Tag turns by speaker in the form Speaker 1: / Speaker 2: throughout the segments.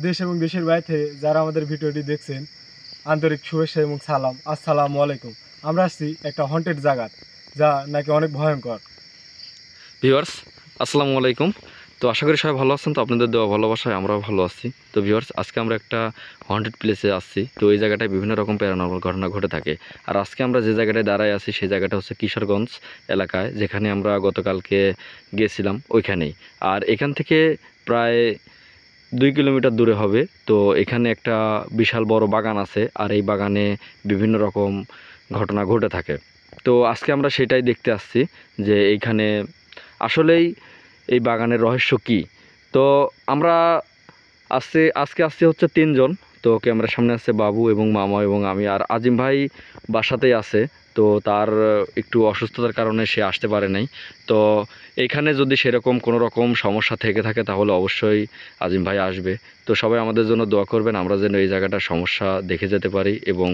Speaker 1: দেশ এবং দেশের বাইরে যারা আমাদের ভিডিওটি দেখছেন আন্তরিক শুভেচ্ছা এবং সালাম। আসসালামু আলাইকুম। আমরা আসছি একটা হন্টেড জায়গা, যা নাকি অনেক ভয়ঙ্কর।
Speaker 2: ভিউয়ার্স আসসালামু আলাইকুম। তো আশা করি সবাই ভালো আছেন। তো আপনাদের দেওয়া ভালোবাসায় আমরাও ভালো আছি। তো ভিউয়ার্স আজকে আমরা একটা হন্টেড প্লেসে আসছি। তো এই জায়গাটায় বিভিন্ন রকম প্যারানর্মাল ঘটনা ঘটে থাকে। আর আজকে আমরা যে জায়গাটায় দাঁড়ায় আছি সেই জায়গাটা হচ্ছে কিশোরগঞ্জ এলাকায়, যেখানে আমরা গতকালকে গিয়েছিলাম ওইখানেই। আর এখান থেকে প্রায় 2 কিলোমিটার দূরে হবে। তো এখানে একটা বিশাল বড় বাগান আছে, আর এই বাগানে বিভিন্ন রকম ঘটনা ঘটে থাকে। তো আজকে আমরা সেটাই দেখতে আসছি যে এইখানে আসলেই এই বাগানের রহস্য কী। তো আমরা আজকে আসছি হচ্ছে 3 জন। তো ক্যামেরার সামনে আছে বাবু এবং মামা এবং আমি, আর আজিম ভাই বাসাতেই আছে। তো তার একটু অসুস্থতার কারণে সে আসতে পারে নাই। তো এইখানে যদি সেরকম কোনো রকম সমস্যা থেকে থাকে তাহলে অবশ্যই আজিম ভাই আসবে। তো সবাই আমাদের জন্য দোয়া করবেন, আমরা যেন এই জায়গাটার সমস্যা দেখে যেতে পারি এবং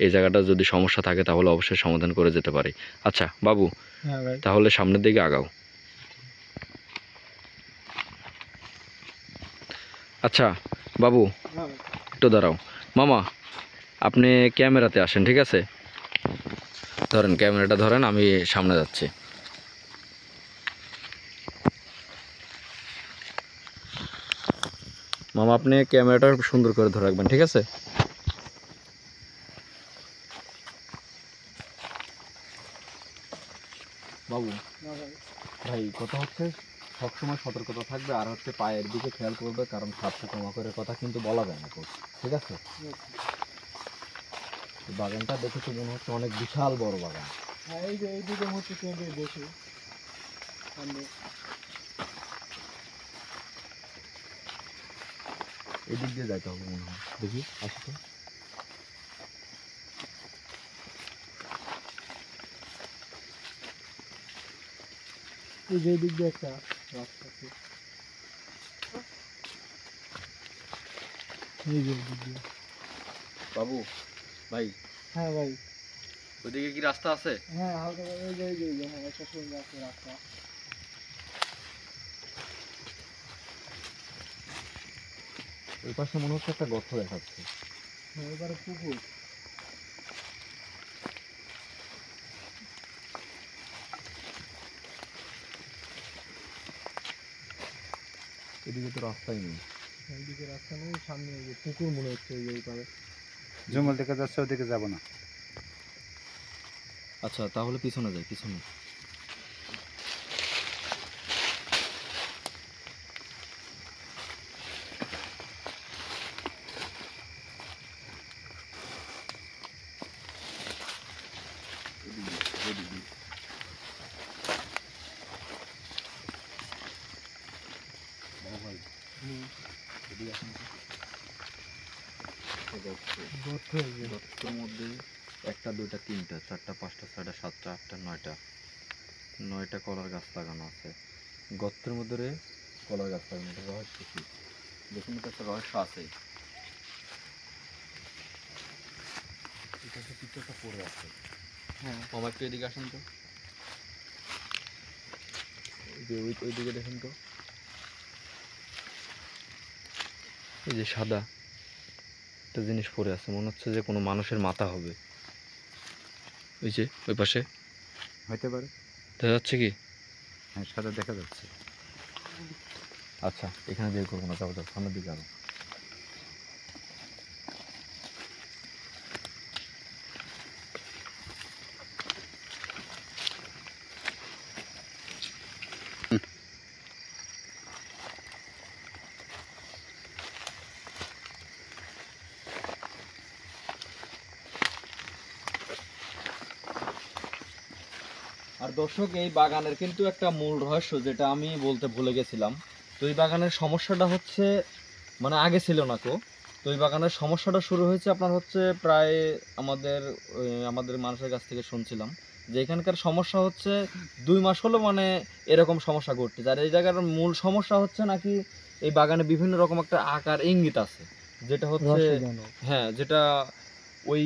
Speaker 2: এই জায়গাটা যদি সমস্যা থাকে তাহলে অবশ্যই সমাধান করে যেতে পারি। আচ্ছা বাবু,
Speaker 1: হ্যাঁ ভাই।
Speaker 2: তাহলে সামনের দিকে আগাও। আচ্ছা বাবু, একটু দাঁড়াও। মামা, আপনি ক্যামেরাতে আসেন, ঠিক আছে? ধরেন ক্যামেরাটা ধরেন, আমি সামনে যাচ্ছি। মামা আপনি ক্যামেরাটা সুন্দর করে ধরে রাখবেন, ঠিক আছে? বাবু ভাই, কথা হচ্ছে সবসময় সতর্কতা থাকবে, আর হচ্ছে পায়ের দিকে খেয়াল করবে, কারণ সাপ পোকামাকড়ের কথা কিন্তু বলা যায় না, ঠিক আছে? বাগানটা দেখে তো মনে হচ্ছে অনেক বিশাল বড় বাগান।
Speaker 1: হ্যাঁ, এই যে এইদিকে হচ্ছে বেশি
Speaker 2: এদিক দিয়ে যাইতে হবে মনে হয়, দেখি আসি তো।
Speaker 1: এই যে দিক দিয়ে একটা রাস্তা আছে। এই যে দিক দিয়ে।
Speaker 2: বাবু ভাই,
Speaker 1: হ্যাঁ ভাই।
Speaker 2: ওইদিকে কি রাস্তা আছে?
Speaker 1: হ্যাঁ, হালকা এই যে হ্যাঁ, একটা সুন্দর আছে রাস্তা।
Speaker 2: ওই পাশে মনে হচ্ছে একটা গর্ত দেখাচ্ছে।
Speaker 1: হ্যাঁ, এবারে পুকুর।
Speaker 2: এদিকে তো রাস্তাই নেই।
Speaker 1: এইদিকে রাস্তা নেই, সামনে এই যে পুকুর মনে হচ্ছে, এই যে এইপারে
Speaker 3: জঙ্গল দেখা যাচ্ছে, ওদিকে যাব না।
Speaker 2: আচ্ছা তাহলে পিছনে যাই, পিছনে। গর্তের মধ্যে 1টা 2টা 3টা 4টা 5টা 6টা 7টা 8টা 9টা কলার গাছ লাগানো আছে। গর্তের মধ্যে কলার গাছ লাগানো, এটা রহস্য কি? দেখুন তো, একটা রহস্য আছে। এটা তো কিছু একটা পড়ে আছে।
Speaker 1: হ্যাঁ,
Speaker 2: মামা একটু এদিকে আসেন তো। ওই যে ওইদিকে দেখেন তো, এই যে সাদা একটা জিনিস পড়ে আছে, মনে হচ্ছে যে কোনো মানুষের মাথা হবে। ওই যে ওই পাশে
Speaker 3: হইতে পারে।
Speaker 2: দেখা যাচ্ছে কি?
Speaker 3: হ্যাঁ, সাদা দেখা যাচ্ছে।
Speaker 2: আচ্ছা এখানে বের করবো না, যাও যাও সামনের দিকে আরো। আর দর্শক, এই বাগানের কিন্তু একটা মূল রহস্য যেটা আমি বলতে ভুলে গেছিলাম। তো এই বাগানের সমস্যাটা হচ্ছে, মানে আগে ছিল না তো। তো এই বাগানের সমস্যাটা শুরু হয়েছে আপনার হচ্ছে প্রায় আমাদের মানুষের কাছ থেকে শুনছিলাম যে এখানকার সমস্যা হচ্ছে 2 মাস হলো, মানে এরকম সমস্যা ঘটছে। আর এই জায়গার মূল সমস্যা হচ্ছে নাকি এই বাগানে বিভিন্ন রকম একটা আকার ইঙ্গিত আছে, যেটা হচ্ছে হ্যাঁ, যেটা ওই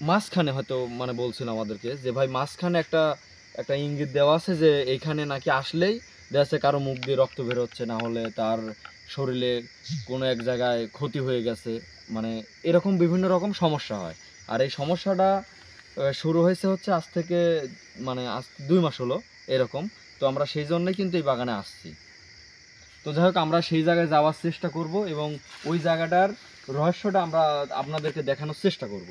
Speaker 2: মাঝখানে হয়তো মানে বলছিল আমাদেরকে যে ভাই মাঝখানে একটা একটা ইঙ্গিত দেওয়া আছে যে এইখানে নাকি আসলেই দেখা যাচ্ছে কারো মুখ দিয়ে রক্ত বের হচ্ছে, না হলে তার শরীরে কোনো এক জায়গায় ক্ষতি হয়ে গেছে, মানে এরকম বিভিন্ন রকম সমস্যা হয়। আর এই সমস্যাটা শুরু হয়েছে হচ্ছে আজ থেকে, মানে আজ 2 মাস হলো এরকম। তো আমরা সেই জন্যই কিন্তু এই বাগানে আসছি। তো যাই হোক, আমরা সেই জায়গায় যাওয়ার চেষ্টা করব এবং ওই জায়গাটার রহস্যটা আমরা আপনাদেরকে দেখানোর চেষ্টা করব।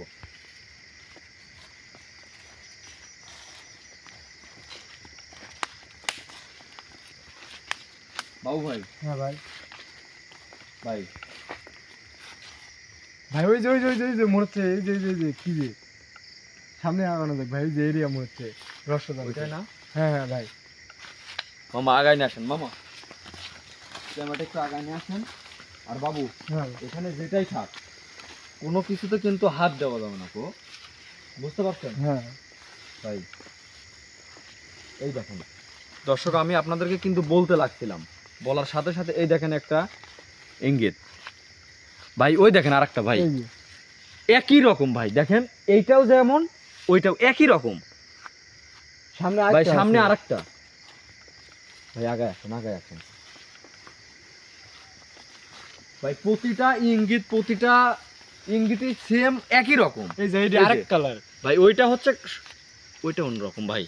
Speaker 2: বাবু ভাই,
Speaker 1: হ্যাঁ ভাই,
Speaker 2: ভাই
Speaker 1: ভাই ওই যে ওই যে ওই যে ওই যে মনে হচ্ছে এই যে এই যে এই যে কি যে সামনে আগানো যাক ভাই, ওই যে এরিয়া মনে হচ্ছে রসদান।
Speaker 2: ওইটাই না?
Speaker 1: হ্যাঁ হ্যাঁ ভাই,
Speaker 2: মামা আগায় নিয়ে আসেন, মামা ক্যামেরাটা একটু আগায় নিয়ে আসেন। আর বাবু,
Speaker 1: হ্যাঁ
Speaker 2: এখানে যেটাই থাক কোনো কিছুতে কিন্তু হাত দেওয়া যাবে না, বুঝতে পারছেন
Speaker 1: হ্যাঁ
Speaker 2: ভাই? এই দেখেন দর্শক, আমি আপনাদেরকে কিন্তু বলতে লাগছিলাম, বলার সাথে সাথে এই দেখেন একটা ইঙ্গিত ভাই। ওই দেখেন আরেকটা ভাই,
Speaker 1: এই যে
Speaker 2: একই রকম ভাই, দেখেন এইটাও যেমন ওইটাও একই রকম
Speaker 1: সামনে
Speaker 2: ভাই।
Speaker 1: আরেকটা
Speaker 2: সামনে
Speaker 1: আছে।
Speaker 2: আরেকটা ভাই, আগায় আসেন আগায় আসেন ভাই। প্রতিটা ইঙ্গিতই সেম একই রকম।
Speaker 1: এই যে
Speaker 2: এই
Speaker 1: এইটা
Speaker 2: যে।
Speaker 1: আরেক কালার।
Speaker 2: ভাই ওইটা হচ্ছে, ওইটা অন্যরকম ভাই।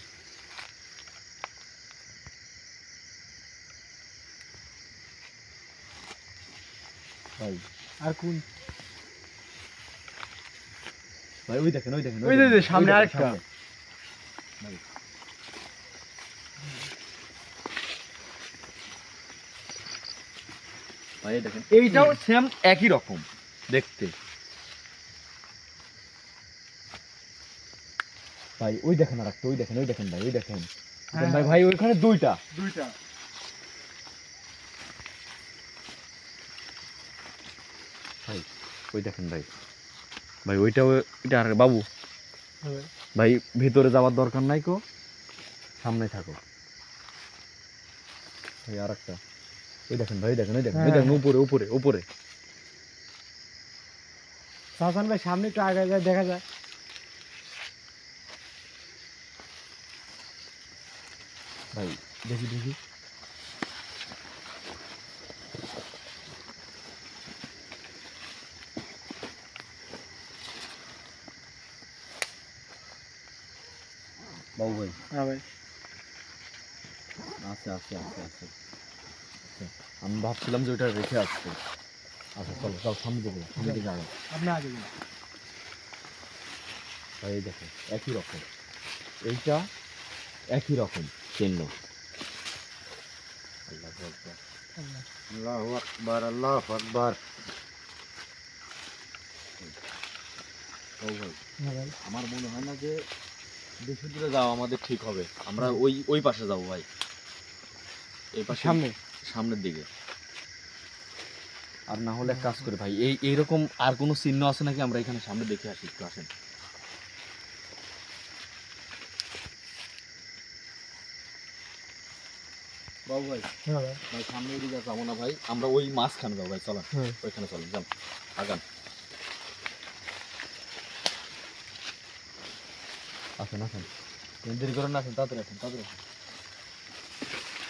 Speaker 2: ভাই
Speaker 1: আর কোন
Speaker 2: ভাই ওই দেখেন ওই দেখেন
Speaker 1: ওই যে
Speaker 2: দেখেন,
Speaker 1: সামনে
Speaker 2: ওই দেখেন,
Speaker 1: আরেকটা।
Speaker 2: সামনে। ভাই ভাই এই দেখেন এইটাও সেম একই রকম দেখতে ভাই। ওই দেখেন আরেকটা, ওই দেখেন ভাই, ওই দেখেন
Speaker 1: হ্যাঁ,
Speaker 2: ভাই। ভাই ওইখানে দুইটা
Speaker 1: দুইটা।
Speaker 2: ভাই, ওই দেখেন ভাই। ভাই ওইটাও, এটা আর বাবু
Speaker 1: হ্যাঁ,
Speaker 2: ভাই ভিতরে যাওয়ার দরকার নাই, সামনে থাকো ভাই। আর একটা ওই দেখেন ভাই, ওই দেখেন ওই দেখেন ওই দেখেন, উপরে উপরে উপরে।
Speaker 1: সাসান ভাই সামনে একটু আগে যায়, দেখা যায়।
Speaker 2: ভাই দেখি দেখি বাবু ভাই,
Speaker 1: হ্যাঁ ভাই,
Speaker 2: আছে আছে আছে আছে। আমি ভাবছিলাম যে ওইটা রেখে আসছে। আচ্ছা চলো চলো, সামনে দিকে আগে।
Speaker 1: আপনি আগে যান।
Speaker 2: ভাই এই দেখো একই রকম, এইটা একই রকম চিহ্ন। আল্লাহু আকবার।
Speaker 3: আল্লাহু আকবার, আল্লাহু আকবার।
Speaker 2: বাবু ভাই,
Speaker 1: হ্যাঁ ভাই,
Speaker 2: আমার মনে হয় না যে বেশি দূরে যাওয়া আমাদের ঠিক হবে। আমরা ওই পাশে যাবো ভাই, এই পাশে
Speaker 1: সামনে।
Speaker 2: সামনের দিকে। আর না হলে এক কাজ করে ভাই, এইরকম আর কোনো চিহ্ন আছে নাকি আমরা এখানে সামনে দেখে আসি, একটু আসেন। বাবু ভাই,
Speaker 1: হ্যাঁ ভাই,
Speaker 2: ভাই সামনে দিকে যাবো না ভাই, আমরা ওই মাঝখানে যাবো ভাই, চলেন
Speaker 1: হ্যাঁ।
Speaker 2: ওইখানে চলেন, যান আগান। আসেন আসেন, দেরি করেন না, আসেন তাড়াতাড়ি আসেন তাড়াতাড়ি আসেন।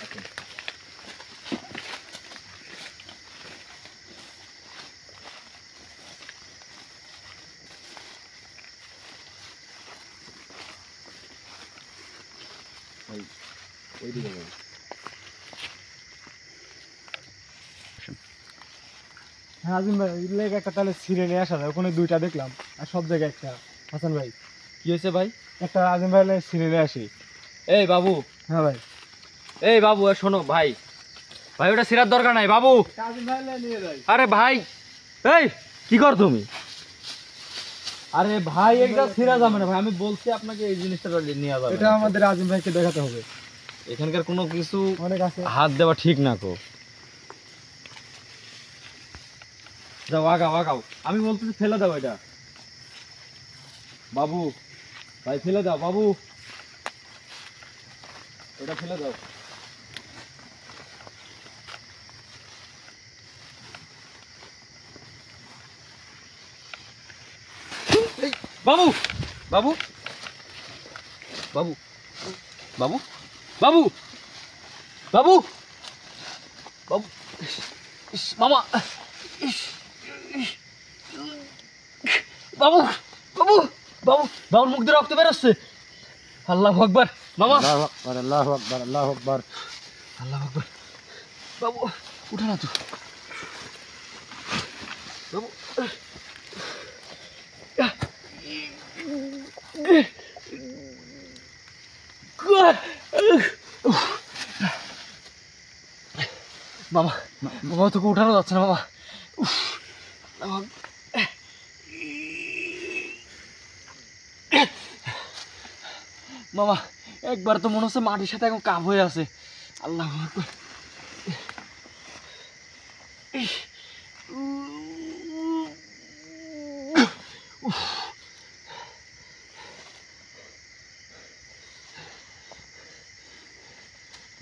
Speaker 2: আসেন। ভাই ওই দিকে যাবো।
Speaker 1: হ্যাঁ আজিম ভাই, ওই লেগে একটা তাহলে ছিঁড়ে নিয়ে আসা যায়। ওখানে দুইটা দেখলাম আর সব জায়গায় একটা। হাসান ভাই,
Speaker 2: কি হয়েছে ভাই?
Speaker 1: একটা আজিম ভাই ছিঁড়ে নিয়ে আসি।
Speaker 2: এই বাবু,
Speaker 1: হ্যাঁ ভাই,
Speaker 2: এই বাবু শোনো ভাই, ভাই ওটা ছিঁড়ার দরকার নাই বাবু।
Speaker 1: আজিম ভাই নিয়ে যাই।
Speaker 2: আরে ভাই, এই কি কর তুমি? আরে ভাই এটা ছিঁড়া যাবে না ভাই, আমি বলছি আপনাকে এই জিনিসটা নিয়ে যাবে।
Speaker 1: এটা আমাদের আজিম ভাইকে দেখাতে হবে।
Speaker 2: এখানকার কোনো কিছু
Speaker 1: অনেক আছে।
Speaker 2: হাত দেওয়া ঠিক না যাও আগাও আগাও, আমি বলতেছি ফেলে দাও এটা। বাবু ভাই ফেলে দাও বাবু, এটা ফেলে দাও। এই, বাবু বাবু বাবু বাবু বাবু বাবু বাবু মামা বাবু বাবু বাবু বাবুর মুখ দিয়ে রক্ত বেরোচ্ছে। আল্লাহু আকবার মামা,
Speaker 3: আল্লাহু আকবার, আল্লাহু আকবার, আল্লাহু আকবার।
Speaker 2: আল্লাহু আকবার। বাবু উঠে না তো বাবু। মামা মামা তোকে উঠানো যাচ্ছে না মামা। উফ, মামা একবার তো মনে হচ্ছে মাটির সাথে এখন কাপ হয়ে আছে। আল্লাহ আকবার।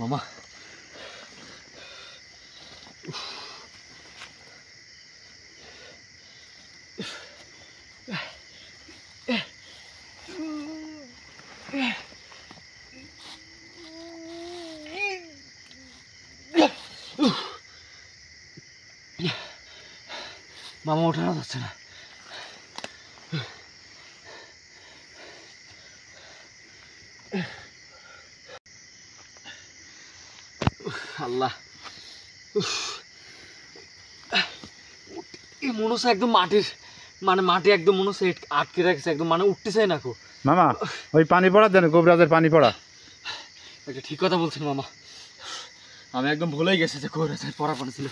Speaker 2: মামা মামা ওঠানো যাচ্ছে না। আল্লাহ এই মনে হচ্ছে একদম মাটির মানে মাটি একদম মনে হচ্ছে আটকে রাখছে একদম, মানে উঠতেছে না কো।
Speaker 3: মামা ওই পানি পড়া দেন, কবিরাজের পানি পড়া।
Speaker 2: একটা ঠিক কথা বলছেন মামা, আমি একদম ভুলেই গেছি যে কবিরাজের পড়া পানি ছিল।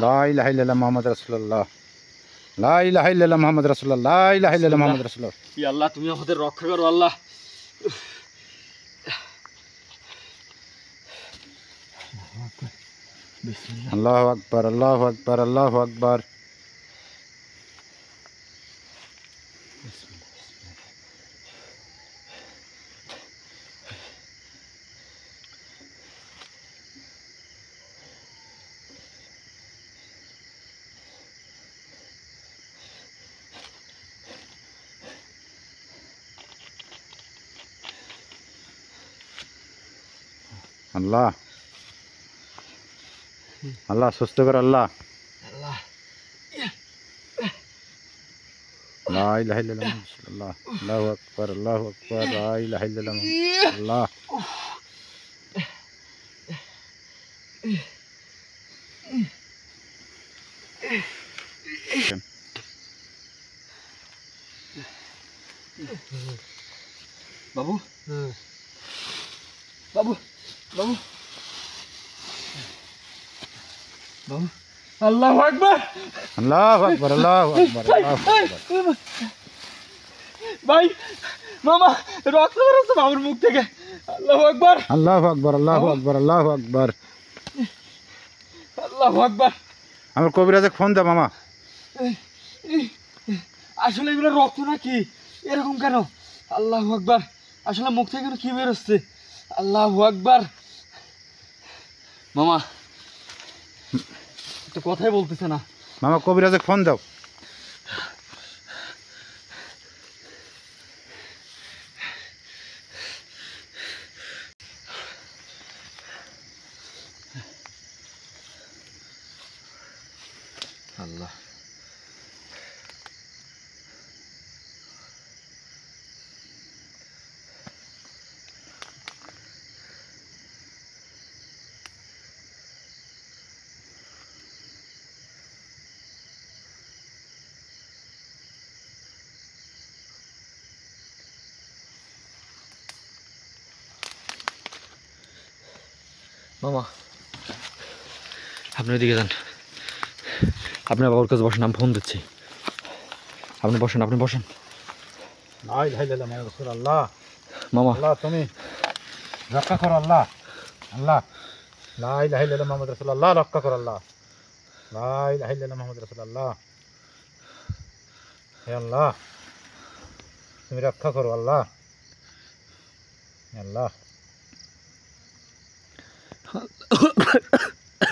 Speaker 3: লা ইলাহা ইল্লাল্লাহ মুহাম্মাদুর রাসূলুল্লাহ, লা ইলাহা ইল্লাল্লাহ মুহাম্মাদুর রাসূলুল্লাহ, লা ইলাহা ইল্লাল্লাহ মুহাম্মাদুর রাসূলুল্লাহ।
Speaker 2: ইয়া আল্লাহ তুমি আমাদের রক্ষা করো আল্লাহ।
Speaker 3: আল্লাহু আকবার, আল্লাহু আকবার, আল্লাহু আকবার। আল্লাহ আল্লাহ সুস্থ কর আল্লাহ।
Speaker 2: আল্লাহ
Speaker 3: লা ইলাহা ইল্লাল্লাহ মুহাম্মাদুর রাসূলুল্লাহ, আল্লাহু আকবার, আল্লাহু আকবার, লা ইলাহা ইল্লাল্লাহ আল্লাহ।
Speaker 2: বাবু বাবু বাবু বাবু আল্লাহু আকবার।
Speaker 3: আল্লাহু আকবার, আল্লাহু আকবার, আল্লাহু আকবার।
Speaker 2: ভাই মামা রক্ত বেরোচ্ছে বাবুর মুখ থেকে। আল্লাহু আকবার,
Speaker 3: আল্লাহু আকবার, আল্লাহু আকবার, আল্লাহু আকবার।
Speaker 2: আল্লাহু আকবার।
Speaker 3: আমার কবিরাজে ফোন দে মামা।
Speaker 2: আসলে এগুলো রক্ত নাকি এরকম কেন? আল্লাহু আকবার। আসলে মুখ থেকে কি বেরোচ্ছে? আল্লাহু আকবার। মামা তো কথাই বলতেছে না।
Speaker 3: মামা কবিরাজে ফোন দাও।
Speaker 2: আল্লাহ মামা আপনি ওইদিকে যান, আপনার বাবার কাছে বসেন, আমি ফোন দিচ্ছি। আপনি বসেন, আপনি বসেন।
Speaker 3: লা ইলাহা ইল্লাল্লাহ মুহাম্মাদুর রাসূলুল্লাহ।
Speaker 2: মামা
Speaker 3: আল্লাহ তুমি রক্ষা করো আল্লাহ, আল্লাহ। লা ইলাহা ইল্লাল্লাহ মুহাম্মাদুর রাসূলুল্লাহ, রক্ষা করো আল্লাহ। লা ইলাহা ইল্লাল্লাহ মুহাম্মাদুর রাসূলুল্লাহ। হে আল্লাহ তুমি রক্ষা করো আল্লাহ, হে আল্লাহ।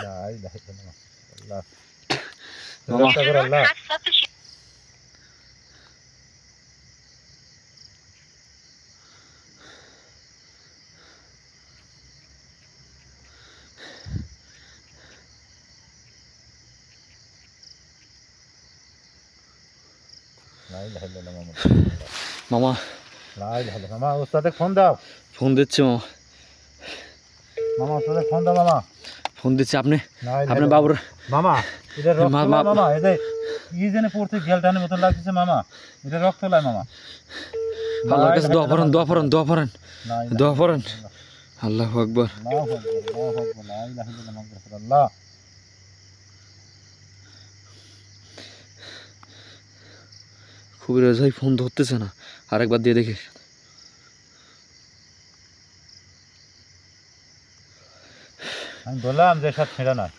Speaker 3: লা ইলাহা ইল্লাল্লাহ আল্লাহ, রক্ষা করো আল্লাহ। লা ইলাহা ইল্লাল্লাহ মুহাম্মাদুর রাসূলুল্লাহ।
Speaker 2: মামা
Speaker 3: লা ইলাহা ইল্লাল্লাহ। মামা ওস্তাদে ফোন দাও।
Speaker 2: ফোন দিচ্ছে মামা,
Speaker 3: মামা ওস্তাদে ফোন দাও মামা।
Speaker 2: ফোন দিচ্ছে আপনি,
Speaker 3: লা ইলাহা
Speaker 2: আপনার
Speaker 3: ইল্লাল্লাহ।
Speaker 2: বাবুর
Speaker 3: মামা এটা রক্ত
Speaker 2: মা-
Speaker 3: লয়
Speaker 2: মা-
Speaker 3: মামা, এটা কি জানে পড়তে গেলটানের মতো লাগতেছে মামা, এটা রক্ত লয় মামা।
Speaker 2: আল্লাহর কাছে দোয়া করেন, দোয়া করেন, দোয়া করেন,
Speaker 3: লা ইলাহা
Speaker 2: দোয়া করেন।
Speaker 3: ইল্লাল্লাহ।
Speaker 2: আল্লাহু আকবার।
Speaker 3: আল্লাহু আকবার, আল্লাহু আকবার, লা ইলাহা ইল্লাল্লাহ মুহাম্মাদুর রাসূলুল্লাহ।
Speaker 2: কবিরাজ ভাই ফোন ধরতেছে না, আরেকবার দিয়ে দেখি।
Speaker 3: আমি বললাম যে সব ছেড়ে না।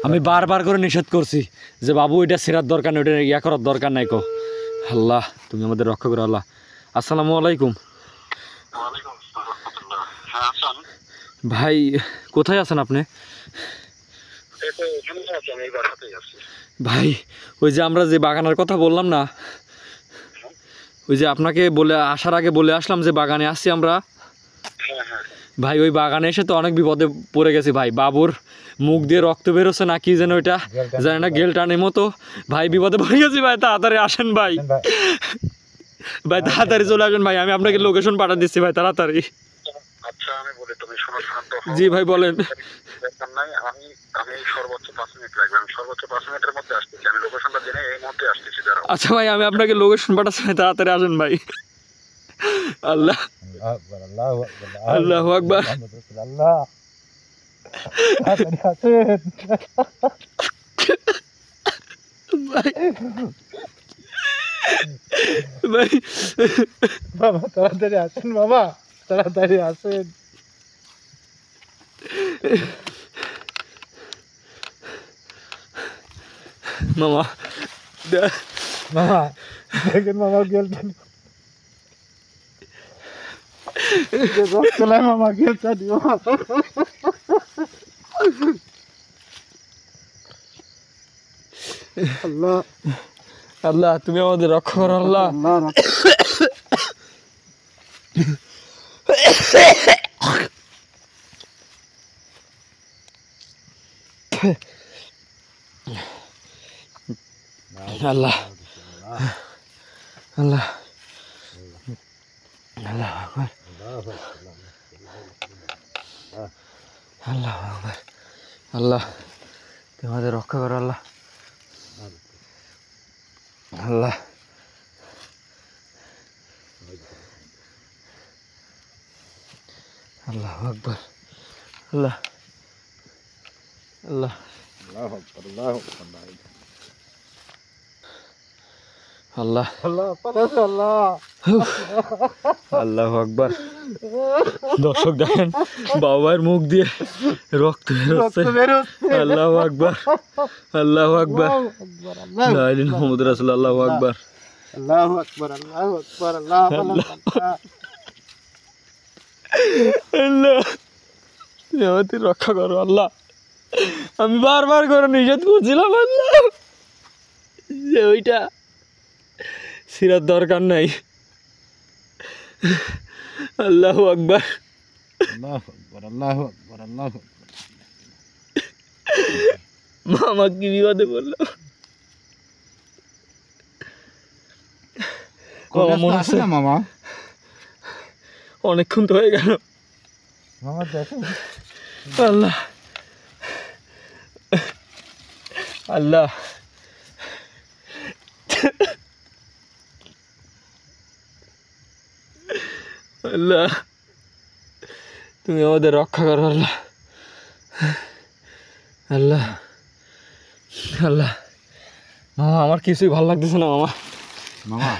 Speaker 2: আমি বারবার করে নিষেধ করছি যে বাবু এটা ছেঁড়ার দরকার নেই, ওটা ইয়া করার দরকার নাই কো। আল্লাহ তুমি আমাদের রক্ষা করো আল্লাহ। আসসালামু আলাইকুম ভাই, কোথায় আছেন আপনি? ভাই ওই যে আমরা যে বাগানের কথা বললাম না, ওই যে আপনাকে বলে আসার আগে বলে আসলাম যে বাগানে আসছি আমরা। ভাই ওই বাগানে এসে তো অনেক বিপদে পড়ে গেছি ভাই। বাবুর মুখ দিয়ে রক্ত বেরোচ্ছে না কি যেন ওইটা জানি না, গেল টানের মতো। ভাই বিপদে পড়ে গেছি ভাই, তাড়াতাড়ি আসেন ভাই। ভাই তাড়াতাড়ি চলে আসেন ভাই, আমি আপনাকে লোকেশন পাঠিয়ে দিচ্ছি ভাই, তাড়াতাড়ি।
Speaker 4: আচ্ছা আমি বলি, তুমি শোনো, শান্ত হও।
Speaker 2: জি ভাই বলেন।
Speaker 4: দরকার নাই, আমি আমি সর্বোচ্চ 5 মিনিট লাগবে, আমি সর্বোচ্চ 5 মিনিটের মধ্যে আসতেছি, আমি লোকেশনটা জেনে এই মুহূর্তে আসতেছি, দাঁড়াও।
Speaker 2: আচ্ছা ভাই আমি আপনাকে লোকেশন পাঠাচ্ছি ভাই, তাড়াতাড়ি আসেন ভাই। আল্লাহ
Speaker 3: আল্লাহু আকবার,
Speaker 2: আল্লাহু আকবার।
Speaker 3: মুহাম্মাদুর রাসূলুল্লাহ। তাড়াতাড়ি আসেন।
Speaker 2: ভাই ভাই
Speaker 3: বাবা তাড়াতাড়ি আসেন, বাবা তাড়াতাড়ি আসেন।
Speaker 2: মামা
Speaker 3: মামা দেখেন মামা গেলটা রক্ত লাই মামা, গেলটা দিও। আল্লাহ
Speaker 2: আল্লাহ তুমি আমাদের রক্ষা করো আল্লাহ।
Speaker 3: আল্লাহ
Speaker 2: আল্লাহ আল্লাহ আল্লাহ আকবার, আল্লাহ আকবার। আল্লাহ তুমি আমাদের রক্ষা করো আল্লাহ। আল্লাহ আল্লাহ আকবার। আল্লাহ আল্লাহ
Speaker 3: আল্লাহু আকবার, আল্লাহু আকবার,
Speaker 2: আল্লাহ
Speaker 3: আল্লাহ পারাস আল্লাহ।
Speaker 2: আল্লাহু আকবার। দর্শক দেখেন বাবার মুখ দিয়ে রক্ত বেরোচ্ছে। আল্লাহু আকবার, আল্লাহু আকবার,
Speaker 3: আল্লাহু আকবার, আল্লাহ
Speaker 2: লা ইলাহা ইল্লাল্লাহ মুহাম্মাদুর রাসূলুল্লাহ। আল্লাহু আকবার,
Speaker 3: আল্লাহু আকবার, আল্লাহু আকবার, আল্লাহ আল্লাহ।
Speaker 2: আল্লাহ তুমি আমাদের রক্ষা করো আল্লাহ। আমি বারবার করে নিষেধ করছিলাম আল্লাহ যে ওইটা ছিঁড়ার দরকার নাই। আল্লাহু আকবার,
Speaker 3: আল্লাহু আকবার, আল্লাহু আকবার, আল্লাহু আকবার।
Speaker 2: মামা কি বিপদে বললো। মামা মনে হচ্ছে
Speaker 3: না মামা,
Speaker 2: অনেকক্ষণ তো হয়ে গেল।
Speaker 3: মামা দেখেন
Speaker 2: আল্লাহ আল্লাহ আল্লাহ তুমি আমাদের রক্ষা করো আল্লাহ। আল্লাহ আল্লাহ মামা আমার কিছুই ভালো লাগতেছে না মামা।
Speaker 3: মামা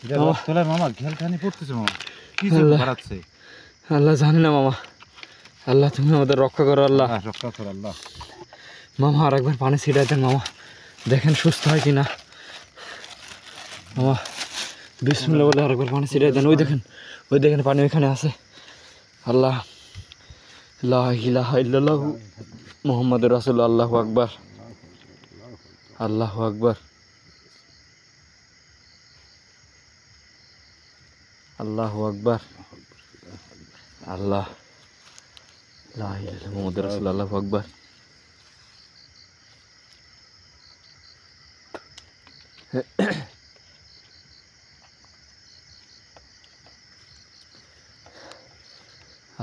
Speaker 3: এটা
Speaker 2: মামা।
Speaker 3: রক্ত লাই মামা, ঘেলখানি পড়তেছে মামা, কি যে
Speaker 2: আল্লাহ।
Speaker 3: বাড়াচ্ছে।
Speaker 2: আল্লাহ জানি না মামা। আল্লাহ তুমি আমাদের রক্ষা করো আল্লাহ।
Speaker 3: আল্লাহ রক্ষা কর আল্লাহ।
Speaker 2: মামা আর একবার পানি ছিটাই দেন মামা, দেখেন সুস্থ হয় কিনা। মামা বিসমিল্লাহ বলে আরেকবার পানি ছিটাই দেন। ওই দেখেন পানি ওইখানে আছে। আল্লাহ লা ইলাহা ইল্লাল্লাহু মুহাম্মাদুর রাসূলুল্লাহ। আল্লাহু আকবার, আল্লাহু আকবার, আল্লাহু আকবার। আল্লাহ লা ইলাহা ইল্লাল্লাহু মুহাম্মাদুর রাসূলুল্লাহ। আল্লাহু আকবার।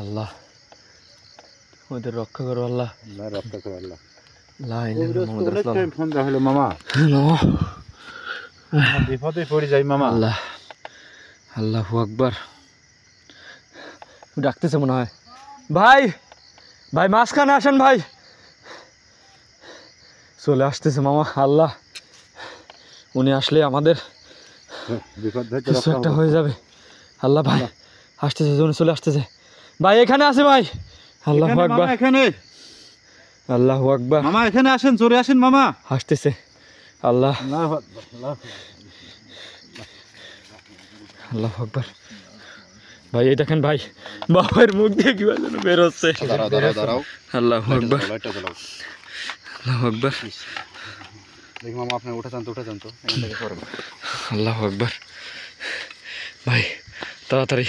Speaker 2: আল্লাহ ওদের রক্ষা করো আল্লাহ।
Speaker 3: আল্লাহ রক্ষা করো আল্লাহ।
Speaker 2: লা ইলাহা ইল্লাল্লাহ মুহাম্মাদুর
Speaker 3: অনেক
Speaker 2: রাসূলুল্লাহ।
Speaker 3: টাইম ফোন দেওয়া হলো মামা,
Speaker 2: নমঃ
Speaker 3: বিপদে পড়ে যাই মামা।
Speaker 2: আল্লাহ, আল্লাহু আকবার। ডাকতেছে মনে হয়। ভাই ভাই মাঝখানে আসেন ভাই। চলে আসতেছে মামা। আল্লাহ, উনি আসলে আমাদের
Speaker 3: বিপদ থেকে
Speaker 2: কিছু
Speaker 3: রক্ষা
Speaker 2: একটা
Speaker 3: করো।
Speaker 2: হয়ে যাবে। আল্লাহ ভাই আসতেছে, উনি চলে আসতেছে। ভাই এখানে আছে ভাই। আল্লাহু
Speaker 3: এখানে
Speaker 2: আকবার,
Speaker 3: মামা, এখানে
Speaker 2: আল্লাহু আকবার।
Speaker 3: মামা, এখানে আসেন, জোরে আসেন মামা।
Speaker 2: আসতেছে। আল্লাহ,
Speaker 3: আল্লাহু আকবার, আল্লাহ।
Speaker 2: আল্লাহু আকবার। ভাই এই দেখেন ভাই, বাবার মুখ দিয়ে কি যেন বের হচ্ছে।
Speaker 3: দাঁড়াও দাঁড়াও দাঁড়াও,
Speaker 2: আল্লাহু আকবার,
Speaker 3: লাইটটা জ্বালাও।
Speaker 2: আল্লাহু আকবার,
Speaker 3: দেখি মামা, আপনি উঠে যান তো, উঠে যান তো, এখান থেকে সরেন।
Speaker 2: আল্লাহু আকবার। ভাই তাড়াতাড়ি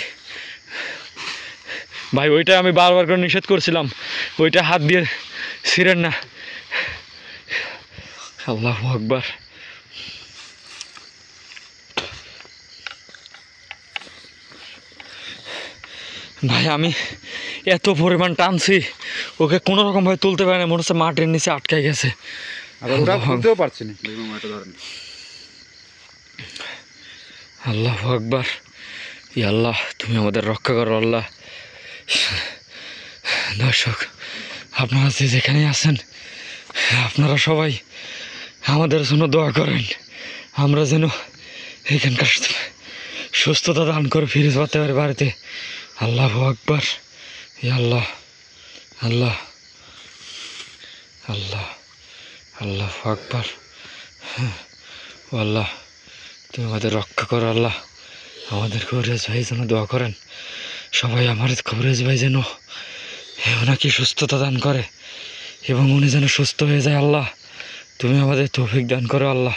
Speaker 2: ভাই, ওইটা আমি বারবার করে নিষেধ করছিলাম, ওইটা হাত দিয়ে ছিঁড়েন না। আল্লাহু আকবার। ভাই আমি এত পরিমাণ টানছি, ওকে কোনো রকম ভাবে তুলতে পারে না, মনে হচ্ছে মাটির নিচে আটকাই গেছে।
Speaker 3: আবার ওটা খুলতেও পারছি না। দেখি মামা, এটা ধরেন।
Speaker 2: আল্লাহু আকবার। ইয়া আল্লাহ, তুমি আমাদের রক্ষা করো আল্লাহ। দর্শক আপনারা যে যেখানেই আছেন, আপনারা সবাই আমাদের জন্য দোয়া করেন, আমরা যেন এখানকার সুস্থতা দান করে ফিরে যেতে পারি বাড়িতে। আল্লাহু আকবার। ইয়া আল্লাহ, আল্লাহ, আল্লাহ, আল্লাহু আকবার। ও আল্লাহ, তুমি আমাদের রক্ষা করো আল্লাহ। আমাদের কবিরাজ ভাই যেন দোয়া করেন, সবাই আমার কবিরাজ ভাই যেন ওনাকে সুস্থতা দান করে এবং উনি যেন সুস্থ হয়ে যায়। আল্লাহ, তুমি আমাদের তৌফিক দান করো আল্লাহ।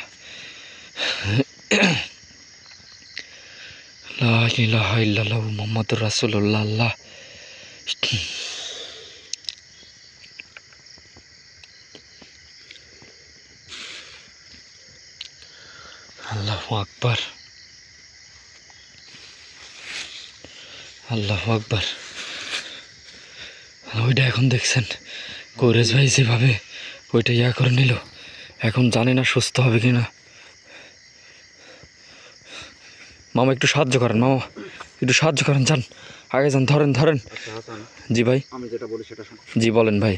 Speaker 2: লা ইলাহা ইল্লাল্লাহু মুহাম্মাদুর রাসূলুল্লাহ। আল্লাহ, আল্লাহু আকবার, আল্লাহু আকবার। ওইটা এখন দেখছেন কবিরাজ ভাই যেভাবে ওইটা ইয়া করে নিল, এখন জানি না সুস্থ হবে কিনা। মামা একটু সাহায্য করেন, মামা একটু সাহায্য করেন, যান আগে যান, ধরেন ধরেন।
Speaker 3: আচ্ছা হাসান,
Speaker 2: জি ভাই,
Speaker 3: আমি যেটা বলি সেটা শোনো।
Speaker 2: জি বলেন ভাই।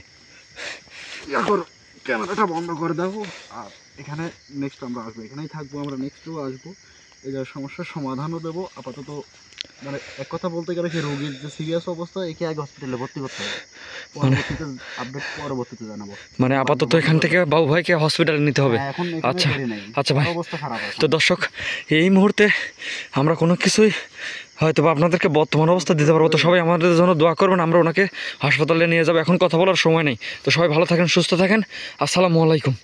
Speaker 3: ইয়া করো, ক্যামেরাটা বন্ধ করে দাও। আর এখানে নেক্সট আমরা আসবো, এখানেই থাকবো আমরা, নেক্সটও আসবো, এই যে সমস্যার সমাধানও দেবো। আপাতত মানে এক কথা বলতে গেলে, কি রোগীর যে সিরিয়াস অবস্থা, একে আগে হসপিটালে ভর্তি করতে হবে। পরবর্তীতে আপডেট পরবর্তীতে জানাবো।
Speaker 2: মানে আপাতত এখান থেকে বাবু ভাইকে হসপিটালে নিতে হবে।
Speaker 3: হ্যাঁ, এখন
Speaker 2: আচ্ছা,
Speaker 3: দেরি নাই।
Speaker 2: আচ্ছা ভাই।
Speaker 3: অবস্থা খারাপ আছে।
Speaker 2: তো দর্শক, এই মুহূর্তে আমরা কোনো কিছুই হয়তো বা আপনাদেরকে বর্তমান অবস্থা দিতে পারবো, তো সবাই আমাদের জন্য দোয়া করবেন, আমরা ওনাকে হাসপাতালে নিয়ে যাবো। এখন কথা বলার সময় নেই, তো সবাই ভালো থাকেন, সুস্থ থাকেন। আসসালামু আলাইকুম।